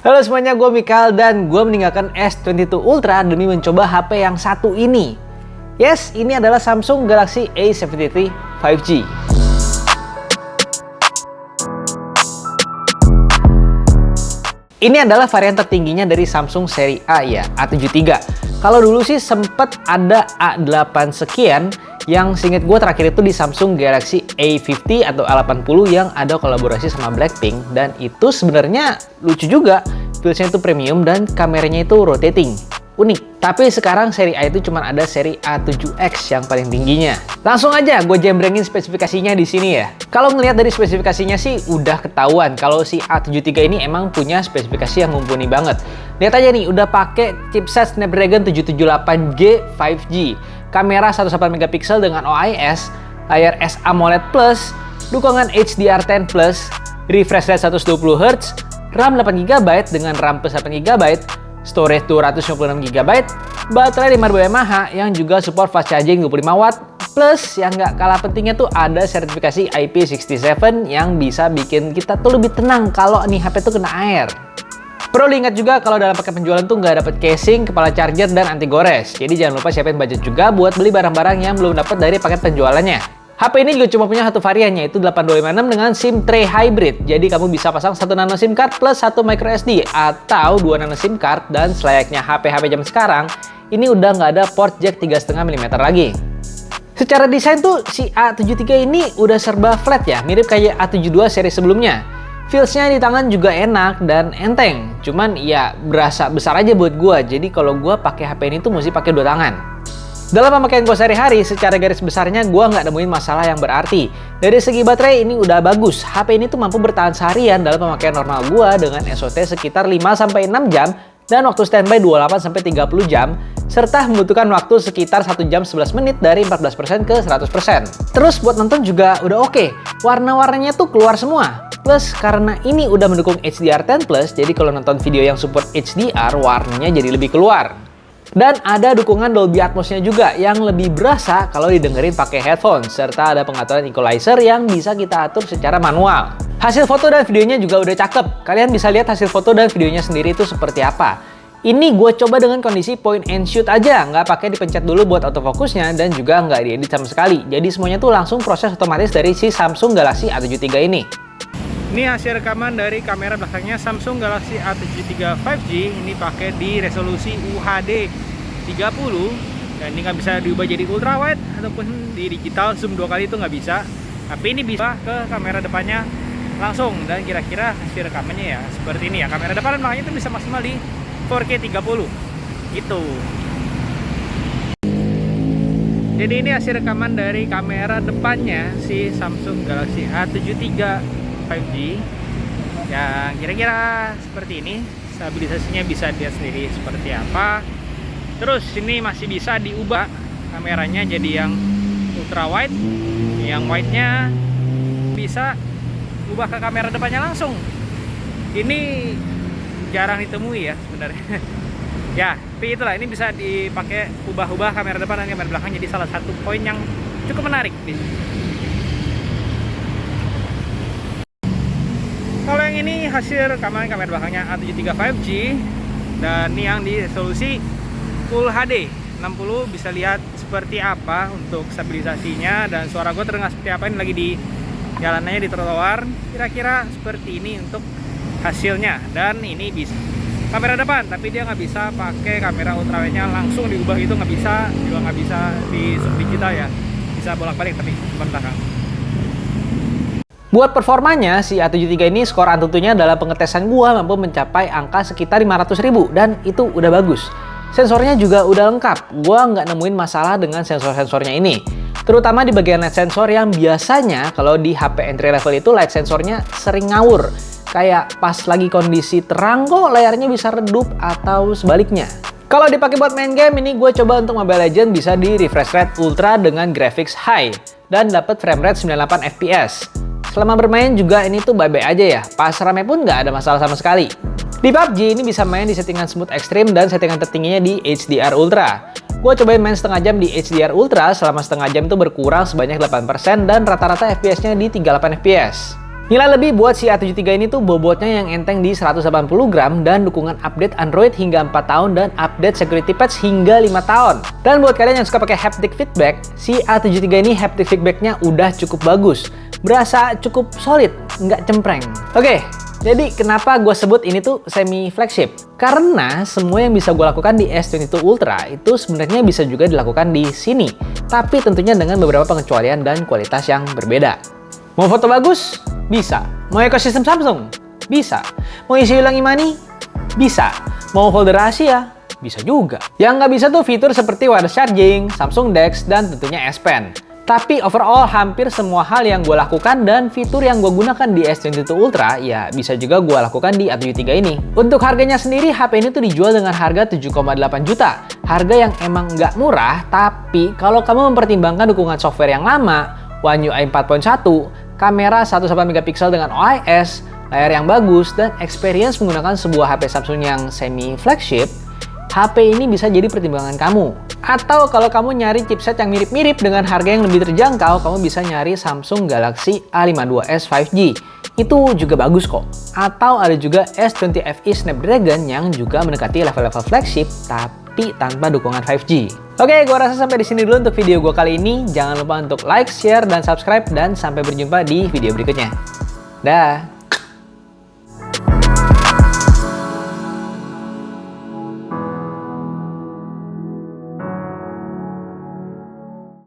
Halo semuanya, gue Mikal dan gue meninggalkan S22 Ultra demi mencoba HP yang satu ini. Yes, ini adalah Samsung Galaxy A73 5G. Ini adalah varian tertingginya dari Samsung seri A ya, A73. Kalau dulu sih sempet ada A8 sekian, yang seinget gue terakhir itu di Samsung Galaxy A50 atau A80 yang ada kolaborasi sama Blackpink, dan itu sebenarnya lucu juga. Fieldnya itu premium dan kameranya itu rotating. Unik. Tapi sekarang seri A itu cuma ada seri A7X yang paling tingginya. Langsung aja gue jembrengin spesifikasinya di sini ya. Kalau ngelihat dari spesifikasinya sih udah ketahuan kalau si A73 ini emang punya spesifikasi yang mumpuni banget. Lihat aja nih, udah pakai chipset Snapdragon 778G 5G. Kamera 108 megapiksel dengan OIS, layar S AMOLED Plus, dukungan HDR10+, refresh rate 120Hz, RAM 8GB dengan RAM plus 8GB, storage 256GB, baterai 5000 mAh yang juga support fast charging 25 watt, plus yang nggak kalah pentingnya tuh ada sertifikasi IP67 yang bisa bikin kita tuh lebih tenang kalau nih HP tuh kena air. Perlu diingat juga kalau dalam paket penjualan tuh nggak dapat casing, kepala charger, dan anti gores. Jadi jangan lupa siapin budget juga buat beli barang-barang yang belum dapat dari paket penjualannya. HP ini juga cuma punya satu varian, yaitu 8256 dengan SIM tray hybrid. Jadi kamu bisa pasang 1 nano SIM card plus 1 micro SD atau 2 nano SIM card, dan selayaknya HP-HP zaman sekarang, ini udah nggak ada port jack 3,5 mm lagi. Secara desain tuh si A73 ini udah serba flat ya, mirip kayak A72 seri sebelumnya. Feelsnya di tangan juga enak dan enteng, cuman ya berasa besar aja buat gua. Jadi kalau gua pakai HP ini tuh mesti pakai 2 tangan. Dalam pemakaian gue sehari-hari, secara garis besarnya gue nggak nemuin masalah yang berarti. Dari segi baterai ini udah bagus. HP ini tuh mampu bertahan seharian dalam pemakaian normal gue dengan SOT sekitar 5-6 jam dan waktu standby 28-30 jam, serta membutuhkan waktu sekitar 1 jam 11 menit dari 14% ke 100%. Terus buat nonton juga udah oke. Warna-warnanya tuh keluar semua. Plus karena ini udah mendukung HDR10+, jadi kalau nonton video yang support HDR, warnanya jadi lebih keluar. Dan ada dukungan Dolby Atmos-nya juga yang lebih berasa kalau didengerin pakai headphone, serta ada pengaturan equalizer yang bisa kita atur secara manual. Hasil foto dan videonya juga udah cakep. Kalian bisa lihat hasil foto dan videonya sendiri itu seperti apa. Ini gue coba dengan kondisi point and shoot aja, nggak pakai dipencet dulu buat autofokusnya dan juga nggak diedit sama sekali. Jadi semuanya tuh langsung proses otomatis dari si Samsung Galaxy A73 ini. Ini hasil rekaman dari kamera belakangnya Samsung Galaxy A73 5G. Ini pakai di resolusi UHD 30, dan ini nggak bisa diubah jadi ultra wide ataupun di digital zoom 2 kali, itu nggak bisa. Tapi ini bisa ke kamera depannya langsung, dan kira-kira hasil rekamannya ya seperti ini ya. Kamera depan makanya itu bisa maksimal di 4K 30 gitu. Jadi ini hasil rekaman dari kamera depannya si Samsung Galaxy A73 5G yang kira-kira seperti ini. Stabilisasinya bisa dilihat sendiri seperti apa. Terus ini masih bisa diubah kameranya jadi yang ultra wide, yang wide-nya bisa ubah ke kamera depannya langsung. Ini jarang ditemui ya sebenarnya. Ya, tapi itulah, ini bisa dipakai ubah-ubah kamera depan dan kamera belakang, jadi salah satu poin yang cukup menarik di sini. Kalau yang ini hasil rekaman kamera belakangnya A73 5G, dan ini yang di resolusi Full HD 60, bisa lihat seperti apa untuk stabilisasinya, dan suara gue terdengar seperti apa. Ini lagi di jalanannya di trotoar, kira-kira seperti ini untuk hasilnya. Dan ini bisa kamera depan, tapi dia nggak bisa pakai kamera ultrawide-nya langsung diubah, itu nggak bisa. Juga nggak bisa di zoom digital ya, bisa bolak-balik tapi bukan belakang. Buat performanya, si A73 ini skor Antutunya dalam pengetesan gua mampu mencapai angka sekitar 500.000, dan itu udah bagus. Sensornya juga udah lengkap, gua nggak nemuin masalah dengan sensor-sensornya ini. Terutama di bagian light sensor yang biasanya kalau di HP entry level itu light sensornya sering ngawur. Kayak pas lagi kondisi terang kok layarnya bisa redup atau sebaliknya. Kalau dipakai buat main game, ini gue coba untuk Mobile Legends bisa di refresh rate ultra dengan graphics high dan dapat frame rate 98 fps. Selama bermain juga ini tuh bye-bye aja ya, pas rame pun nggak ada masalah sama sekali. Di PUBG ini bisa main di settingan smooth ekstrim dan settingan tertingginya di HDR Ultra. Gue cobain main setengah jam di HDR Ultra, selama setengah jam itu berkurang sebanyak 8% dan rata-rata FPS-nya di 38 fps. Nilai lebih buat si A73 ini tuh bobotnya yang enteng di 180 gram dan dukungan update Android hingga 4 tahun dan update security patch hingga 5 tahun. Dan buat kalian yang suka pakai haptic feedback, si A73 ini haptic feedbacknya udah cukup bagus. Berasa cukup solid, nggak cempreng. Oke, jadi kenapa gue sebut ini tuh semi flagship? Karena semua yang bisa gue lakukan di S22 Ultra itu sebenarnya bisa juga dilakukan di sini. Tapi tentunya dengan beberapa pengecualian dan kualitas yang berbeda. Mau foto bagus? Bisa. Mau ekosistem Samsung? Bisa. Mau isi ulang e-money? Bisa. Mau folder rahasia? Bisa juga. Yang nggak bisa tuh fitur seperti wireless charging, Samsung DeX, dan tentunya S Pen. Tapi overall hampir semua hal yang gue lakukan dan fitur yang gue gunakan di S22 Ultra ya bisa juga gue lakukan di A73 ini. Untuk harganya sendiri, HP ini tuh dijual dengan harga 7,8 juta. Harga yang emang nggak murah, tapi kalau kamu mempertimbangkan dukungan software yang lama, One UI 4.1, kamera 18 megapiksel dengan OIS, layar yang bagus, dan experience menggunakan sebuah HP Samsung yang semi flagship, HP ini bisa jadi pertimbangan kamu. Atau kalau kamu nyari chipset yang mirip-mirip dengan harga yang lebih terjangkau, kamu bisa nyari Samsung Galaxy A52s 5G. Itu juga bagus kok. Atau ada juga S20 FE Snapdragon yang juga mendekati level-level flagship, tapi tanpa dukungan 5G. Oke, gua rasa sampai di sini dulu untuk video gua kali ini. Jangan lupa untuk like, share, dan subscribe, dan sampai berjumpa di video berikutnya. Dah.